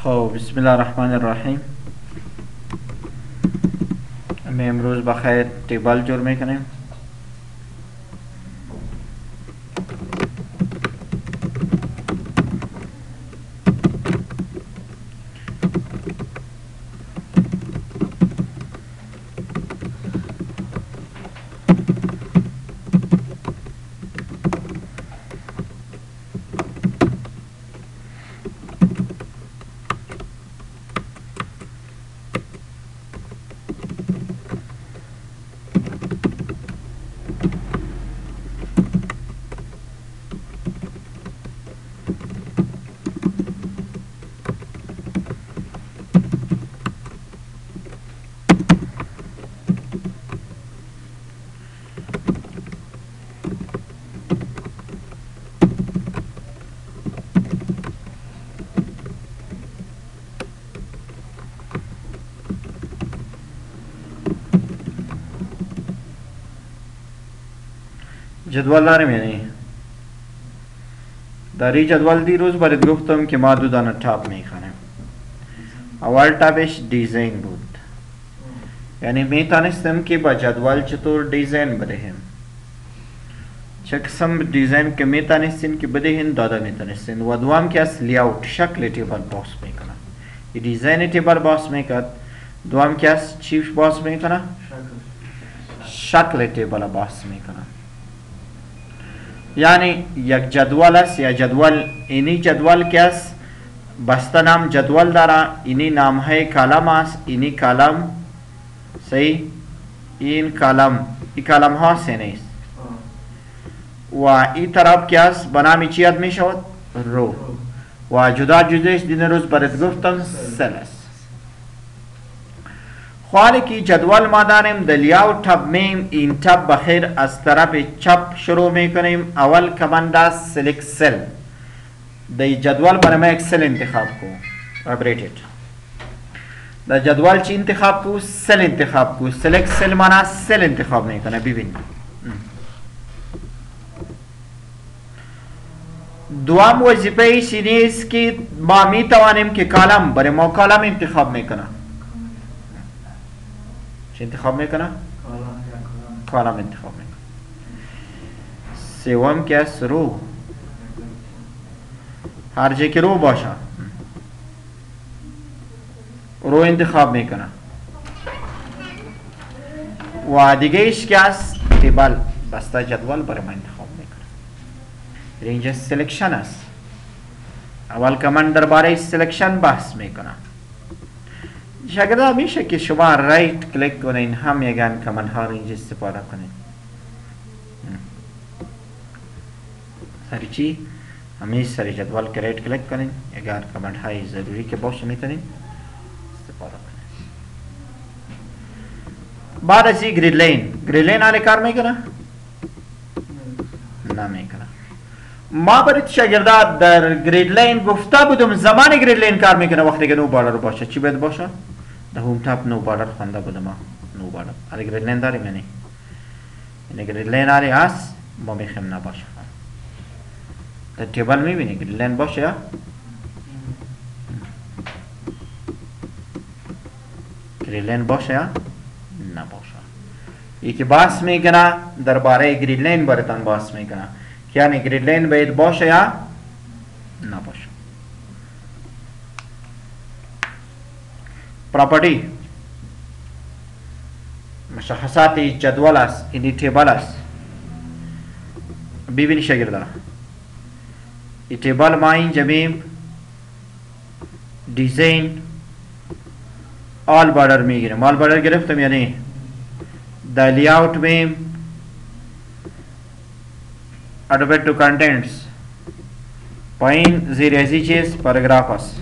خب بسم الله الرحمن الرحیم. ما امروز بخیر टेबल जोड़ میکنیم. جدول داریم یعنی در این جدول دیروز برات گفتم که ما دو دانه تاب میخوانیم. اول تابش دیزاین بود، یعنی میتونستیم که با جدول چطور دیزاین بدهیم، چه قسم دیزاین که میتونستین که بدهین داده میتونستین. و دوم که از لیاوت شکل टेबल باز میکنه، این دیزاین टेबल باز میکرد. دوم که از چیش باز میکنه، شکل टेबल باز میکنه. یعنی یک جدول است یا جدول، اینی جدول که است بسته نام جدول داره، اینی نام های کالم است، اینی کالم صحیح، این کالم ها سینیست و این طرف که است بنامی چی یاد می شود؟ رو. و جدا جدایش دین روز برات گفتم سل است. خواهی که جدول ما داریم در لیاوت تب میم، این تب بخیر از طرف چپ شروع میکنیم. اول کمند است سلیکت سل. در جدول برای ما یک سل انتخاب کو، وایبریتد. در جدول چی انتخاب کو؟ سل انتخاب کو. سلیکت سل مانا سل انتخاب میکنه. ببین دوام وظیفه ایش نیست که ما میتوانیم که کالم برای ما کالم انتخاب میکنه. چه انتخاب میکنه؟ کالم انتخاب میکنه. سوم که است رو، هر جای که رو باشه رو انتخاب میکنه. و دیگه ایش که است टेबल بسته جدول برای ما انتخاب میکنه. رنج سلکشن است. اول کمند درباره سلکشن بحث میکنه. شاگرد میشه که شما رایت کلیک کنین، هم یگان کمند ها رنج استفاده کنین. سری چی؟ همیشه سری جدول که رایت کلیک کنین، یگان کمند های ضروری که باشه میتونین استفاده کنین. بعد از این گرید لین آلی کار میکنه؟ نمیکنه. ما برای شاگردات در گرید لین گفته بودم زمان گرید لین کار میکنه وقتی که نو بالر باشه. چی باید باشه؟ در هوم تاب نو بالر خونده بودم ما. نو بالر آلی گرید لین داریم یعنی گرید لین آلی هست، ما میخویم نباشه. در टेबल میبینی گرید لین باشه یا؟ گرید لین باشه یا؟ نباشه. یکی باس میکنه درباره گرید لین براتان باس میکنه، یعنی گرید لین باید باشه یا نباشه. پراپرتی مشخصات جدول است، این टेबल است. ببینی شاگردا این टेबल ما اینجا میم دیزاین آل بارر میگیریم. آل بارر گرفتم یعنی در لیاوت میم ادوبت تو کنٹینٹس پایین زیر ازی چیز پاراگراف است.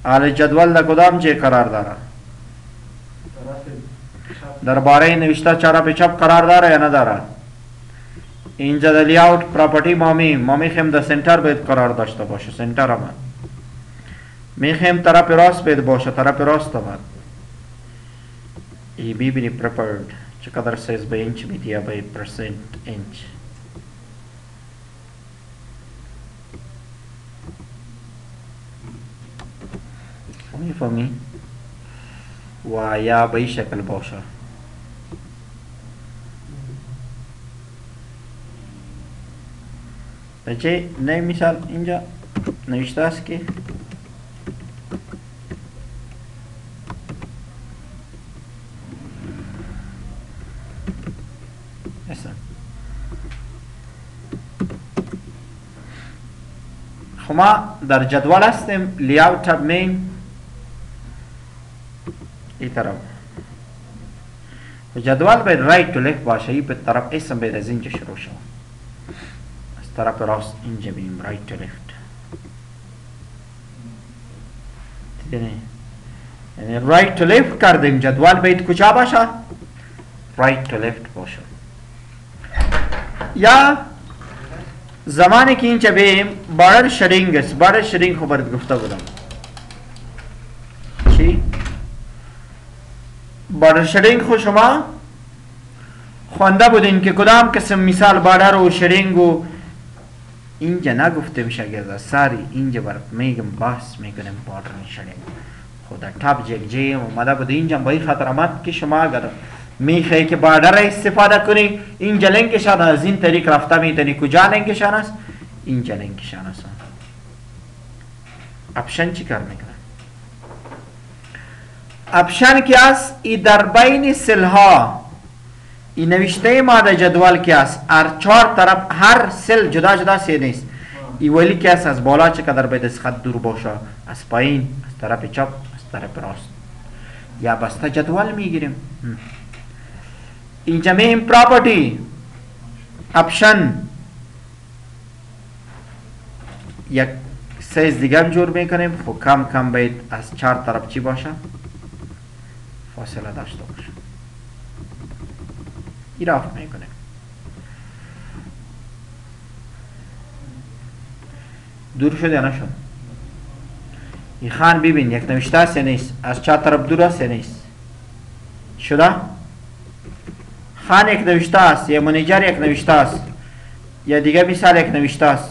آل جدول در کدام جه قرار داره؟ درباره نوشته طرف چپ قرار داره یا نداره؟ اینجا در لیاوت پراپرتی ما میخوایم در سنتر باید قرار داشته باشه. سنتر هم میخوایم طرف راست باید باشه، طرف راست هم ای ببینی پرپرد چقدر سایز به اینچ میدی یا به پرسنت اینچ. میفهمی؟ و یا به این شکل باشه. بچه نه مثال اینجا نوشته است که خب ما در جدول هستیم لیاوت تب مین ای طرف جدول باید رایت تو لیفت باشه. ای به طرف اسم باید از اینجا شروع شد، از طرف راست اینجا بیم رایت تو لیفت. یعنی رایت تو لیفت کردیم، جدول باید کجا باشه؟ رایت تو لیفت باشه. یا زمانی که اینجا بیم بارر شرینگ است. بارر شرینگ خو برد گفته بودم چی؟ بارر شرینگ خو شما خوانده بودین که کدام قسم مثال بارر و شرینگ و اینجا نگفته میشه گذا ساری اینجا برد میگم بحث میکنیم بارر شرینگ خود تاب جی اومده بود اینجا با این خطر آمد که شما اگر میخوایی که بارر استفاده کنی اینجا لینکشان از این طریق رفته میتونی. کجا لینکشان است؟ اینجا لینکشان است. اپشن چی کار میکنه؟ اپشن که است ای در بین سل ها ای نوشته ما در جدول که است هر چهار طرف هر سل جدا جدا سی نیست. ای ولی که است از بالا چقدر باید از خط دور باشه، از پایین، از طرف چپ، از طرف راست. یا بسته جدول میگیریم. اینجا میم پراپرتی اپشن یک سیز دیگر جور میکنیم. خب کم کم باید از چهار طرف چی باشه؟ فاصله داشته باشه. ایراف میکنیم. دور شد یا نشد؟ این خان ببین یک نوشته است یا نیست؟ از چهار طرف دور است یا نیست؟ شده؟ خان یک نوشته است یا منیجر یک نوشته است یا دیگه مثال یک نوشته است.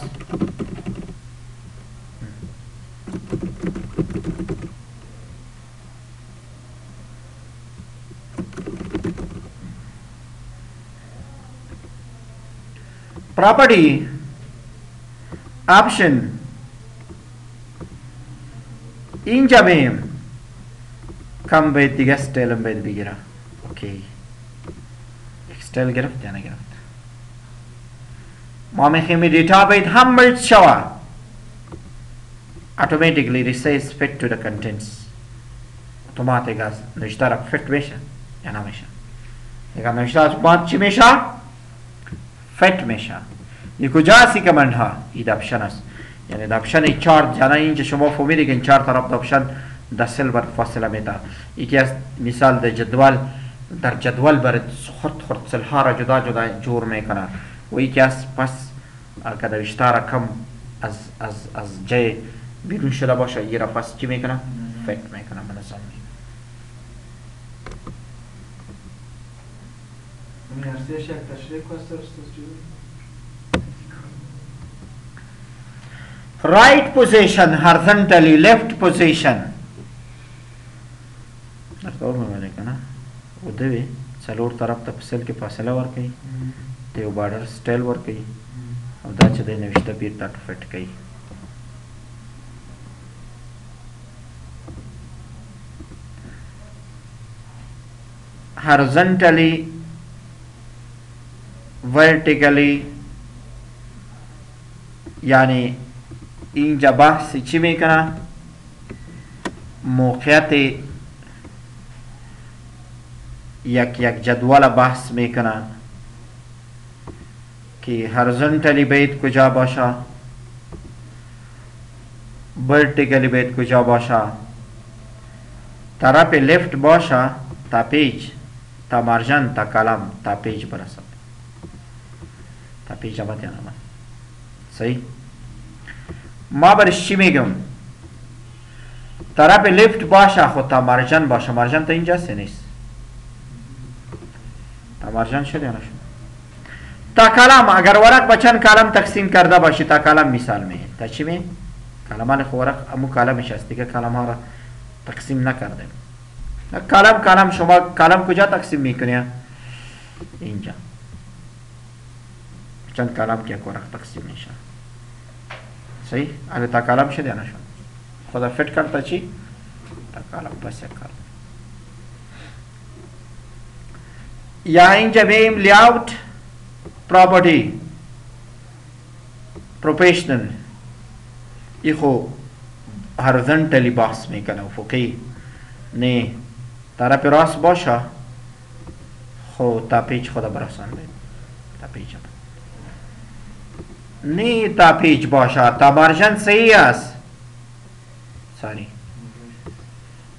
property option اینجا بیم کم باید دیگه استیلم باید بگیره. اوکی استیل گرفت یا نگرفت؟ ما میخواییم دیتا باید هم مرج شوه. automatically resize fit to the contents. اتوماتیک از نوشته را فیت میشه یا نمیشه؟ اگر نوشته از باید چی میشه؟ فیت میشه. این کجا هستی که من ها؟ این اپشن است. یعنی اپشن چارت یعنی اینجا شما فهمیدید که این چهار طرف اپشن در سل بر فاصله میده. یکی از مثال در جدول برد خرد سل ها را جدا جدا جور میکنه و یکی از پس اگر نوشته را کم از جای بیرون شده باشه یه را پس چی میکنه؟ فیت میکنه. منظم میکنه. right position horizontally left position درطور میمونه کنه و دوی سلور طرف تا پسل که فاصله ورکی دیو بارڈر سٹیل ورکی او دا چه دی نوشته بیر تا فٹ کئی. horizontally vertically یعنی اینجا بحث چی میکنه؟ موقعیت یک جدول بحث میکنه که هورزونتالی باید کجا باشه، ورتیکلی باید کجا باشه، طرف لیفت باشه تا پیج تا مارجن تا کلم تا پیج برسد. تا پیج آمد یا نامد؟ صحیح؟ ما برش چی میگم؟ طرف لیفت باشه خود تا مارجن باشه. مارجن تا اینجاست یا نیست؟ تا مارجن شد یا نشد؟ تا کلم اگر ورق با چند کلم تقسیم کرده باشی تا کلم مثال می تا چی می؟ کلمان خو ورق امو کلمش است دیگه. کلم ها را تقسیم نکردیم. کلم شما کلم کجا تقسیم میکنی؟ اینجا. چند کلم که یک ورق تقسیم میشه. صحیح؟ اگه تا کلم شد یا نشد؟ خدا فیت کرد تا چی؟ تا کلم پس یک کرد. یا اینجا بیم لیاوت پراپرتی پروفیشنل ای خو هورزنتالی بحث میکنه افقی نه طرف راست باشه خو تا پیچ خدا برسان بید تا پیچ نه تا پیچ باشه تا مارجن صحیح است ساری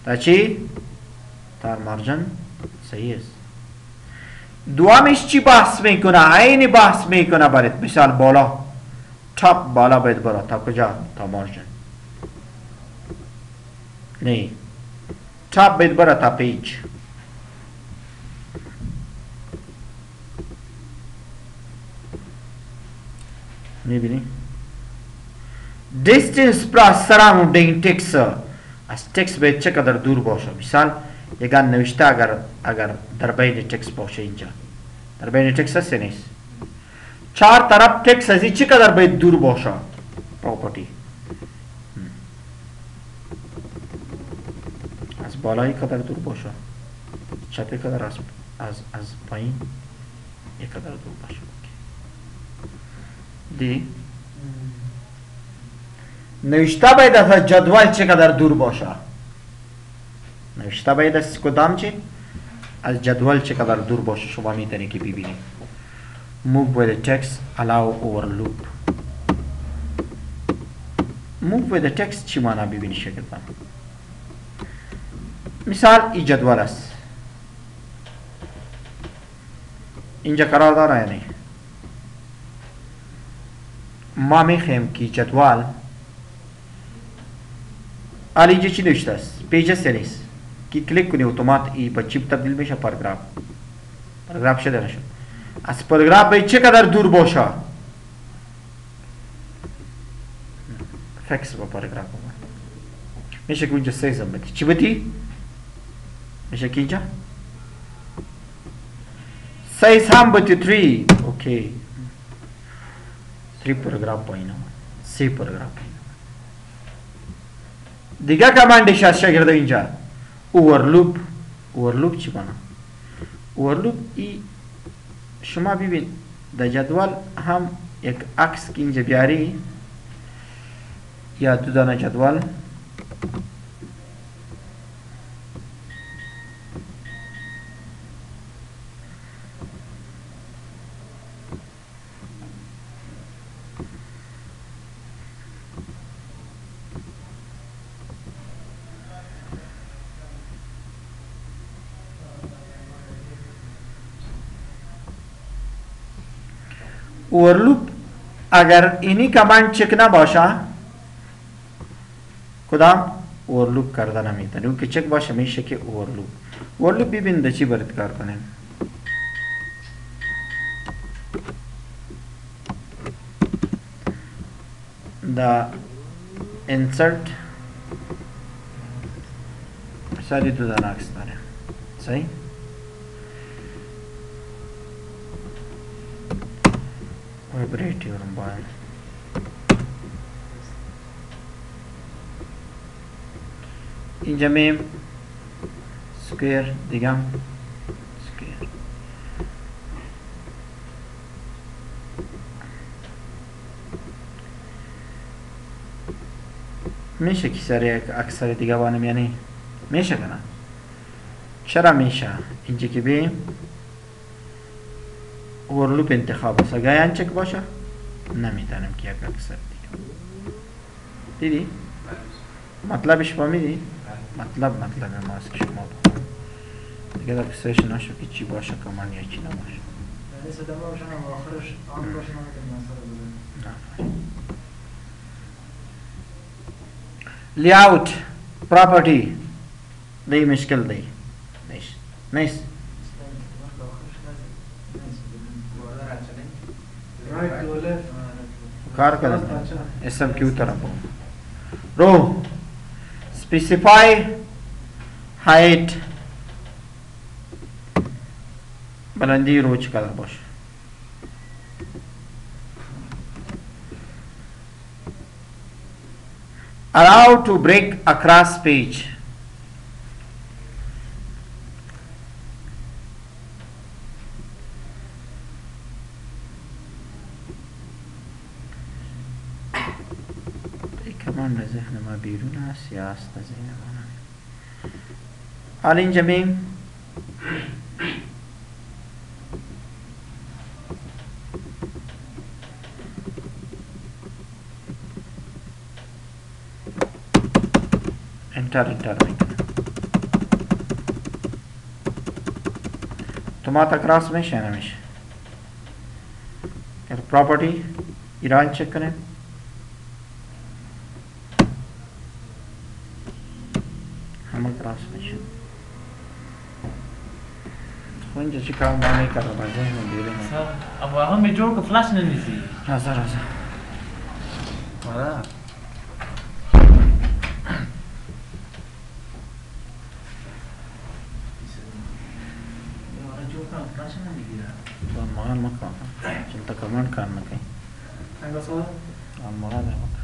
تا چی؟ تا مارجن صحیح است دوامش چی بحث میکنه؟ عین بحث میکنه برید مثال بالا تاپ بالا باید برا تا کجا؟ تا مارجن نه تاپ باید برا تا پیچ میبینی؟ distance plus surrounding text از تکست باید چقدر دور باشه مثال یکان نوشته اگر در بین تکست باشه اینجا در بین تکست هست نیست چهار طرف تکست از این چقدر باید دور باشه پراپرتی از بالایی قدر دور باشه چپی قدر از پایین یک قدر دور باشه دی نوشته باید از جدول چقدر دور باشه نوشته باید از کدام چی؟ از جدول چقدر دور باشه شما میتونی که ببینید move with the text allow overloop move with the text چی معنی ببینی شکل دارم مثال ای جدول است اینجا قرار داره یعنی ما میخوایم که جدول اینجا چی نوشته است پیج است یا نیست که کلیک کنی اتومات ای با چی تبدیل میشه پاراگراف شده نشد از پاراگراف باید چقدر دور باشه فکس با پاراگراف میشه که اونجا سیزم بدی چی بدی؟ میشه که اینجا سیز هم بدی 3 اوکی 3 پاراگراف پایین آمد 3 پاراگراف پایین دیگه کماندش از شاگرد اینجا اوورلوپ چی بنا اوورلوپ ای شما ببین در جدول هم یک عکس که اینجا بیاری یا دو دانه جدول اوورلوپ اگر اینی کماند چک نباشه کدام اوورلوپ کرده نمیتونه اون که چک باشه میشه که اوورلوپ ببین ده چی برات کار کنیم دا insert مثالی تو دانه عکس داره صحیح vibrate your mobile اینجا میم سکویر دیگم سکویر میشه که سر یک اکثر دیگه بانم یعنی میشه کنه چرا میشه اینجا که بیم اوورلوپ انتخاب است اگر این چک باشه نمیتونم که یک اکثر دیگه دیدی؟ مطلبش فهمیدی؟ مطلب ماست که شما بخونم دیگه در کسرش نشو که چی باشه کمان یا چی نباشه یعنی صدا باشه و آخرش آن باشه نمیتونم اثر بده layout property دی مشکل دی نیست کار کردن اسم کیو طرف رو specify height بلندی رو چقدر باشه. allow to break across page. كمان ذهن ما بیرون سیاست ذهن ما حال اینجا بیم انتر میکنم تومات اکراس میشه نمیشه پراپرتی ایران چک کنیم همه کراس میشه خو اینجا چی کار ما میکرده با ذهن بیرون ابو هم می جوړ کو فلاش نه نیسی راځه ولا مغان مکان چلتا کمانड کار نکی څنګه سو مغان ہے مکان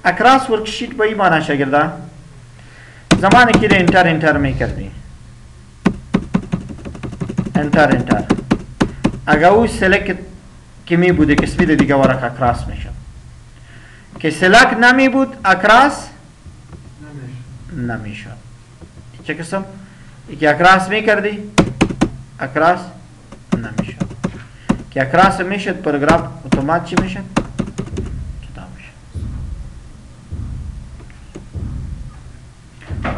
اکراس ورکشیٹ وہی مانا شاگردہ زمانے کی انٹر انٹر میں کر دی انٹر انٹر اگاو سلیکت کمی بوده کسمی ده دیگه ورق اکراس میشه که سلک نمی بود اکراس نمیشه چه قسم که اکراس می کردی اکراس نمیشه که اکراس میشد پاراگراف اتومات چی میشد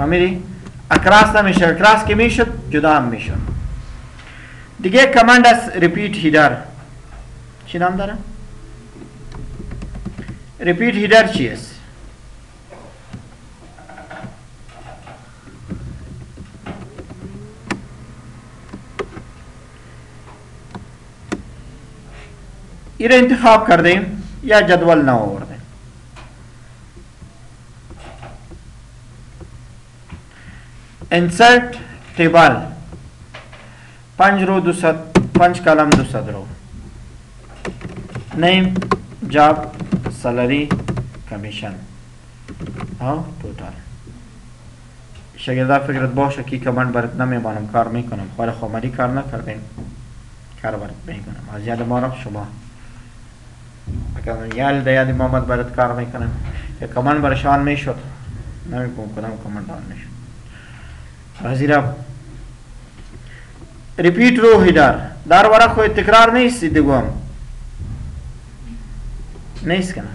فهمیدی؟ اکراس نمیشه اکراس که میشد جدا هم میشد دیگه کماند است ریپیت هیدر چی نام داره؟ ریپیت هیدر چی است؟ این را انتخاب کردیم یا جدول نو آوردیم insert table 5 رو 5 کالم 200 رو name job salary commission ها total شاگردا فکرت باشه که کامند برات نمیمانم کار میکنم خاله خامری کار نکردیم کار برات میکنم از یاد ما رفت شما اگر یاد یاد محمد برات کار میکنم یا کامند برشان میشد نمیکنم کامند آن میشد حاضراب ریپیٹ رو هیدر در ورق خود تکرار نیست دیگوام نیست کنه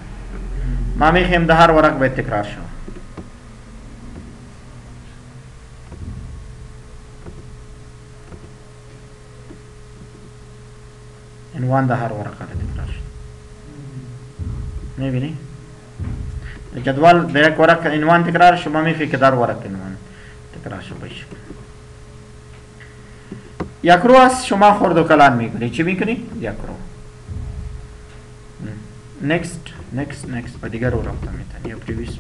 ما میخیم ده هر ورق باید تکرار شو عنوان ده هر ورق تکرار شو میبینی جدول ده یک ورق عنوان تکرار شو ما میخی که در ورق عنوان تکرار شو باشه یک رو از شما خورد و کلان میکنی چی میکنی؟ یک رو next و دیگر رو رفته میتن یا previous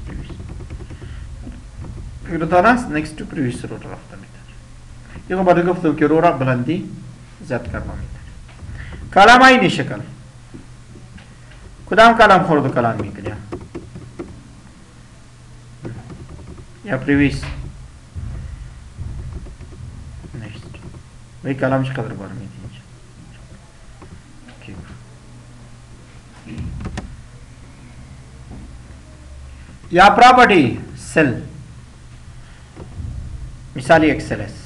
فکرتان است next to previous رو رفته میتن یکو باید گفتم که رو را بلندی زد کرده میتن کلام اینی شکل کدام کلام خورد و کلان میکنی یا previous وی کلام چقدر بار میدی یا پراپرٹی سیل مثالی ایکسل ایس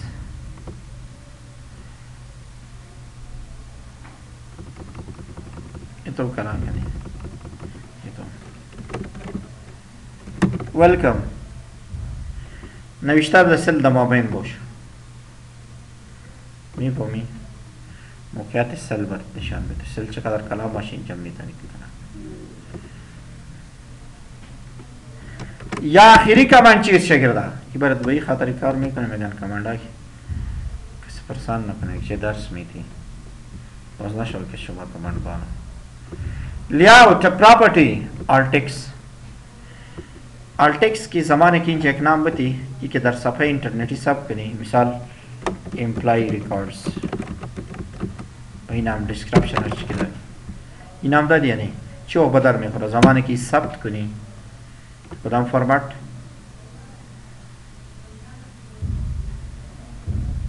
یہ تو کلام یعنی یہ تو ویلکم نوشته به سیل د مابین باشه میفهمی موقعیت سل برات نشان بده. سل چقدر کلام باشه اینجا میتونی کنه. یا آخری کامند چیز شگرده که برات به این خاطر کار میکنه میگن کامند ها کسی پرسان نکنه که درس میدی باز نشد که شما کامند بانو. لیاوت پراپرتی آلتکس की ज़माने की एक नाम बती कि दर सफ़े इंटरनेटी सब कनी मिसाल एम्प्लॉय रिकॉर्ड्स वही नाम डिस्क्रिप्शन अर्च के ये नाम दा दिया नहीं चो बदर में खुदा ज़माने की सब्त कनी खुदाम format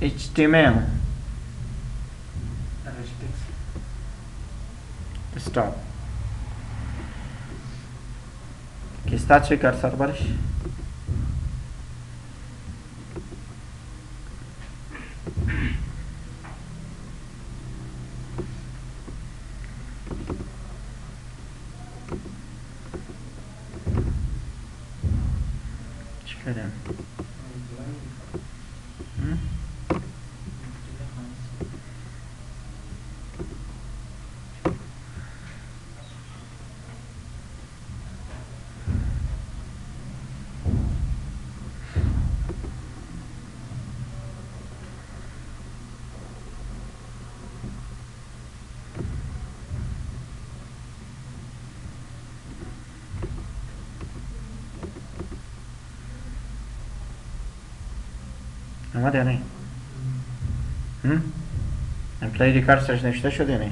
HTML stop que está a checar servers checar اومد یا نه؟ امپلای ریکارد نوشته شد یا نه؟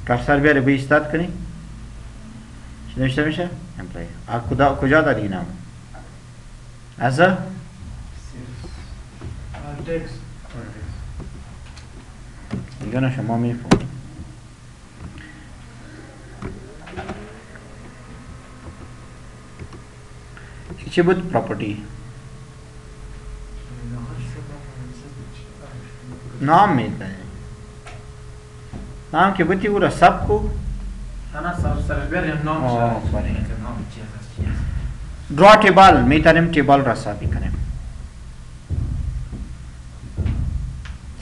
کارسر بیاره به ایستاد کنی؟ چی نوشته میشه؟ امپلای کجا داری نام؟ ازا؟ دیگه نه شما میفهمید چی بود پراپرتی؟ نام میده نام که بودی او را سب کو درا टेबल میتونیم टेबल را سابی کنیم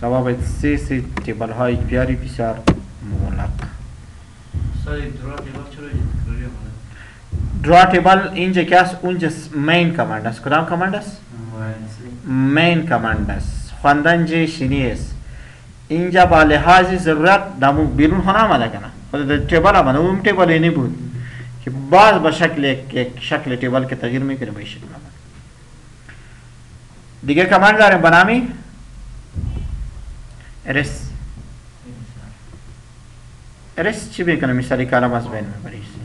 سبب سی टेबल های بیاری بسیار مولق درا टेबल اینجا که است اونجا مین کماند است کدام کماند است؟ مین کماند است خواندن جه شینی است اینجا با لحاظ ضرورت دامو بیرون خونه آمده کنه خود टेबल آمده اون टेबल اینی بود که باز با شکل टेबल که تغییر میکنه به شکل آمده دیگه کماند داریم بنامی ارس چی میکنه مثالی کلام از بین میبریسی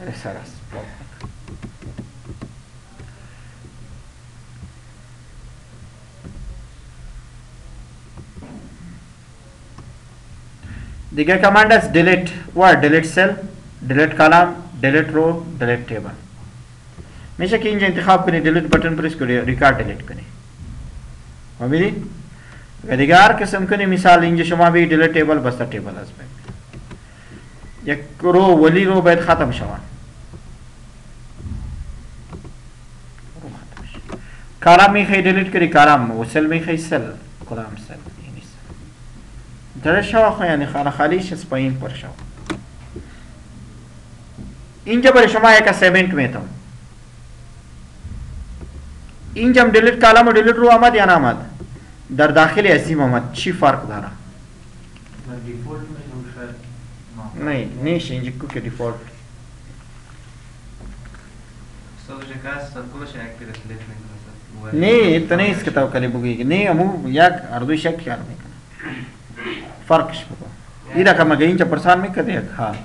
ارس دیگه کماند است delete word delete cell delete column delete row delete table میشه که اینجا انتخاب کنی delete بटन प्रेस करिए रिकॉर्ड delete کنی فهمیدی دیگه هر قسم کنی مثال اینجا شما به delete table بس table است یک رو ولی رو باید ختم شوه کالم میخوای delete کری کالم و سل میخوای سل کدام سل درش شو یعنی خالیش از پایین پر شو اینجا برای شما یک اسایمنت میتم اینجا هم دیلیت کالم و دیلیت رو آمد یا نامد در داخل اسیم آمد چی فرق داره نه نیست اینجا کو که دیفالت نه تو نیست که تو کلی بگویی نه امو یک اردوی شک خیال میکنه فرقش بکن این رقم اگه اینجا پرسان میکنه ها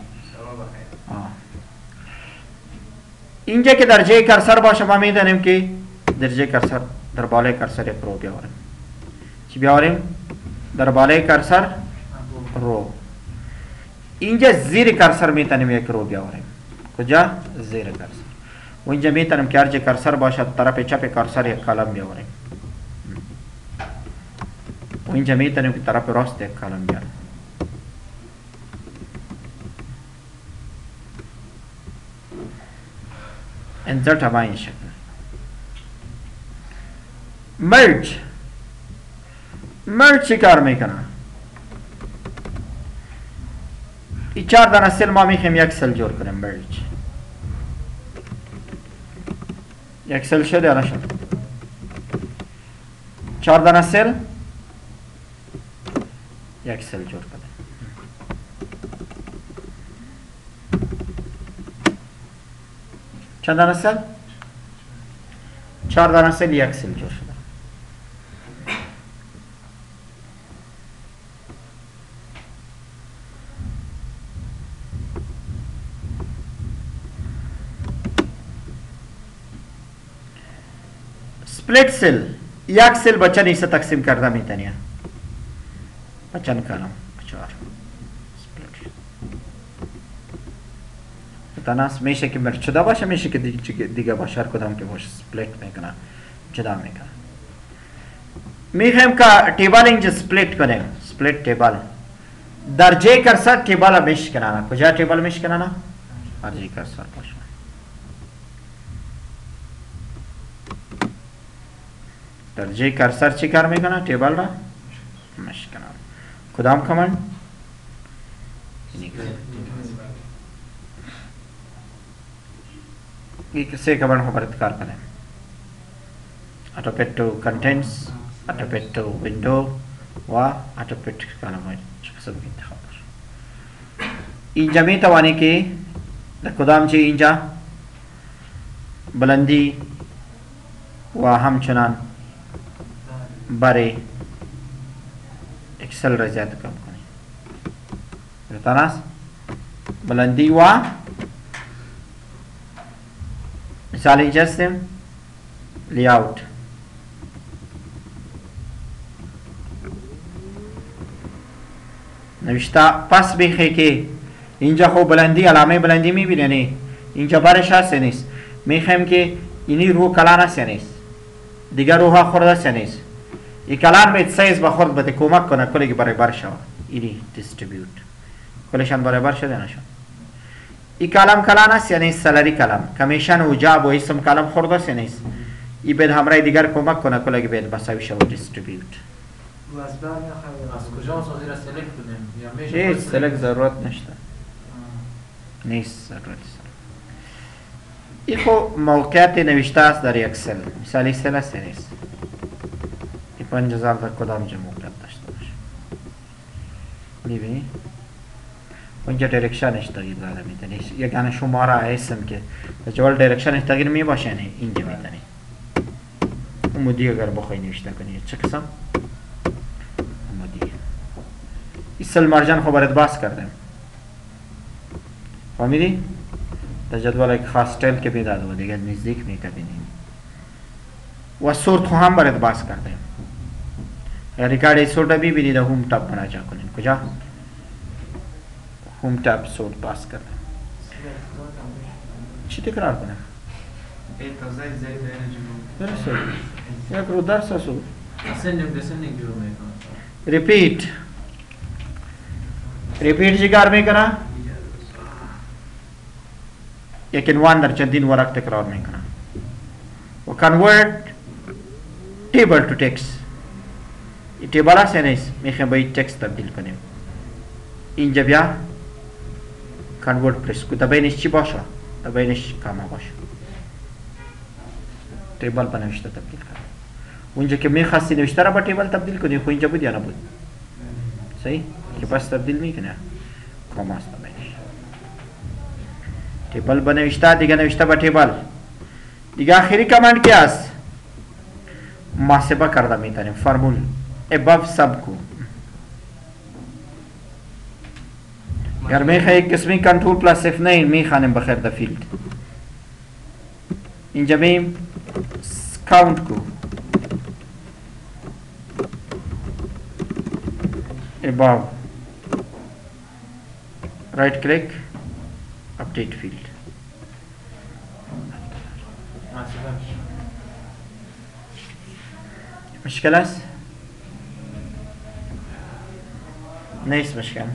اینجا که درجه کرسر باشه ما میدانیم که درجه کرسر در بالای کرسر یک رو بیاوریم چی بیاوریم؟ در بالای کرسر رو اینجا زیر کرسر میتونیم یک رو بیاوریم کجا؟ زیر کرسر و اینجا میتونیم که هرچه کرسر باشد طرف چپ کرسر یک کالم بیاوریم و اینجا میتونیم که طرف راست یک کالم بیاریم انسرت هم این شکل مرج چی کار میکنه؟ این 4 دانه سل ما میخوایم یک سل جور کنیم. مرج یک سل شد یا نشد؟ 4 دانه سل یک سل جور کنیم. چند دانه سل؟ 4 دانه سل یک سل جور شده. स्प्लिट सेल एक सेल बच्चा नहीं से तकसीम करता मीतनिया बच्चन कलम 4 स्प्लिट तनास मेशे के मर जुदा बाशा मेशे के दिगा बाशार कदम के बोश स्प्लिट में करना जुदा में करना मीखम का टेबल इंज स्प्लिट करें स्प्लिट टेबल दर्जे कर्सर टेबल मिश कराना कुछ टेबल मिश कराना दर्जे कर्सर बोश दर्जे कर्सर चिकार में करना टेबल रा मश करना खुदाम कमांड ये किसे कमांड को बरकरार करें अटोपेटो कंटेंट्स अटोपेटो विंडो वा अटोपेट करना है सब की खबर इन जमी तवानी के खुदाम ची इंजा बुलंदी वा हम चुनान बारे एक्सेल रजात कम करें तनास बुलंदी वा मिसाल जस्म लेआउट नविश्ता पास भी है कि इंजा हो बुलंदी अलामे बुलंदी में भी नहीं इंजा बारिशा से नहीं मैं खैम के इन्हीं रूह कलाना से नहीं दिगर रूहा खुर्दा से नहीं इकलान में साइज बखुर्द बते कोमक कोना कोले की बराबर शवा इनी डिस्ट्रीब्यूट कोलेशन बराबर शवा देना शवा इकलाम कलाना से नहीं सैलरी कलाम कमीशन उजाब वो इसम कलाम खुर्दा से नहीं इबेद हमारे दिगर कोमक कोना कोले की बेद बसावी शवा डिस्ट्रीब्यूट ये सेलेक्ट जरूरत नश्ता नहीं जरूरत इको मौक़ियात नविश्तास दर एक्सेल मिसाली सेला से नहीं 5000 तक कदम जमू करता है می‌بینی اونجا دایرکشنش تغییر داده می‌تونی یگانه شماره اسم که جوال دایرکشنش تغییر می‌باشه نه اینجا می‌تونی عمودی اگر بخوای نوشته کنی چه قسم عمودی اصل مارجن خو برات باز کردم فهمیدی در جدول یک خاص تل که پیدا داد دیگه نزدیک می‌کنی و سورت خو هم برات باز کردم ریکارد سورت بھی بھی دیدہ ہوم ٹاپ بنا چاہ کنین کجا ہوم ٹاپ سورت پاس کرنا چی تکرار کنن درسته یک رو درس سو ریپیٹ چی کار میں کنا یک عنوان در چندین ورق تکرار میں کنا و کنورٹ ٹیبل ٹو ٹیکسٹ टेबल से नहीं मैं भाई टेक्स्ट तब्दील करें इन जब या कन्वर्ट प्रेस को दबाई निश्चित बाशा दबाई निश्चित काम बाशा टेबल पर निश्चित तब्दील करें उन जगह मैं खासी निश्चित रहा टेबल तब्दील करें कोई जब दिया ना बुद सही के पास तब्दील नहीं करना कॉमर्स दबाई टेबल बने निश्चित दिगा निश्चित बा टेबल दिगा आखिरी कमांड क्या है मासेबा कर दा मैं ताने फार्मूल above सबको यार मैं एक किस्मी कंट्रोल प्लस F9 मैं खाने बखैर द फील्ड इन जमीन काउंट को above right click update field मुश्किल नहीं मुश्किल